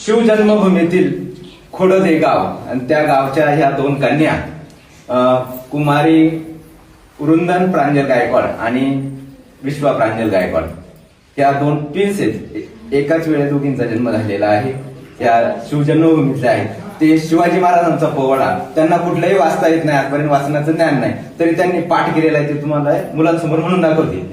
शिवजन्मभूमीतील खोडद हे गाव आणि त्या गावच्या ह्या दोन कन्या कुमारी वृंदन प्रांजल गायकवाड आणि विश्वा प्रांजल गायकवाड या दोन ट्विन्स आहेत. एकाच वेळेस दोघींचा जन्म झालेला आहे. त्या शिवजन्मभूमीतल्या आहेत. ते शिवाजी महाराजांचा पोवाडा त्यांना कुठलाही वाचता येत नाही, आजपर्यंत वाचनाचं ज्ञान नाही, तरी त्यांनी पाठ केलेला आहे. ते तुम्हाला मुलांसमोर म्हणून दाखवते.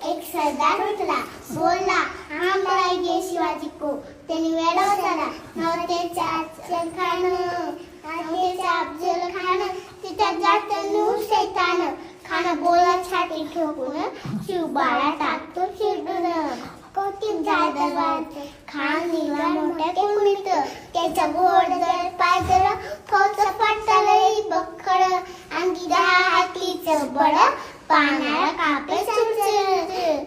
एक सरदार उठला, बोलला, हा मला शिवाजी को. त्यांनी वेडा उचलला, नवतेचा अफजल खान, तिच्या जातं शैतान खान बोला छाती ठोकून, शिव बाळा टाकतो चिरडून. कौतिक झालं दरबारात, खान निघाला मोठ्या कुंडीत, त्याच्या घोड जर पाय जर फौज पट्टालही बखड, अंगी 10 हातीचं बड, पानाला कापे चमचम.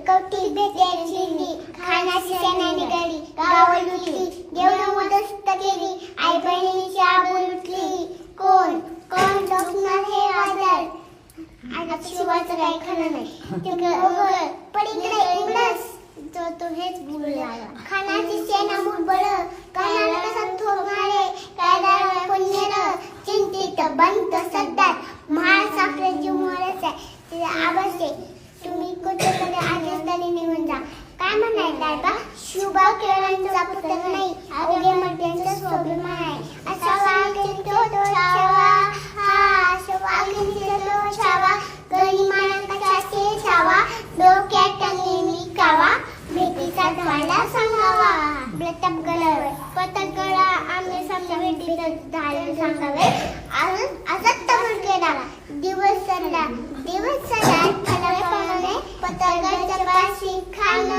कौतिक भेटली, खानाची सेना निघाली, गाव लुटली, देवळं उद्ध्वस्त केली, आई बहिणीची आबरू लुटली. कोण कोण रोखणार हे वादळ? आता शिवाचं काही खरं नाही. पलीकडे इंग्रज तो हेच बोलला. खानाची सेना मुठबळ, कानाला कसा थोमारे, कायदा पुण्यन, चिंतित बंत सरदार, महाल साखरेची मोरच आहे, तिला आवाज आहे, तुम्ही कुठेतरी आजतरी निघून जा. काय म्हणायचं बा? शुभा केळांचा पुत्र नाही, अवघे मध्यांचा स्वाभिमान आहे. असा वागेल तो छावा, हा असा वागेल तो छावा, गनिमानाचा छावा, डोक्यात नेहमी कावा, भेटीचा झाला सांगावा. प्रताप गडावर पतक गडा आम्ही समजा भेटीचं झालं सांगावे. असत केला दिवस सरला फलाप्रमाणे पतंगाच्या पाशी खान,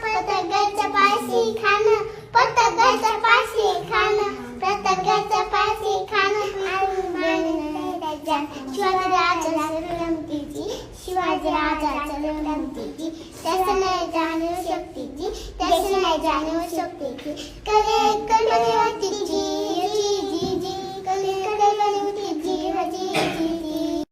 पतंगाच्या पाशी खान, पतंगाच्या पाशी खान, पतंगाच्या पाशी खान. शिवाजी राजाच्या रमतीची त्याचं नाही जाणीव शक्तीची, त्याची नाही जाणीव शक्तीची, कले कलमतीची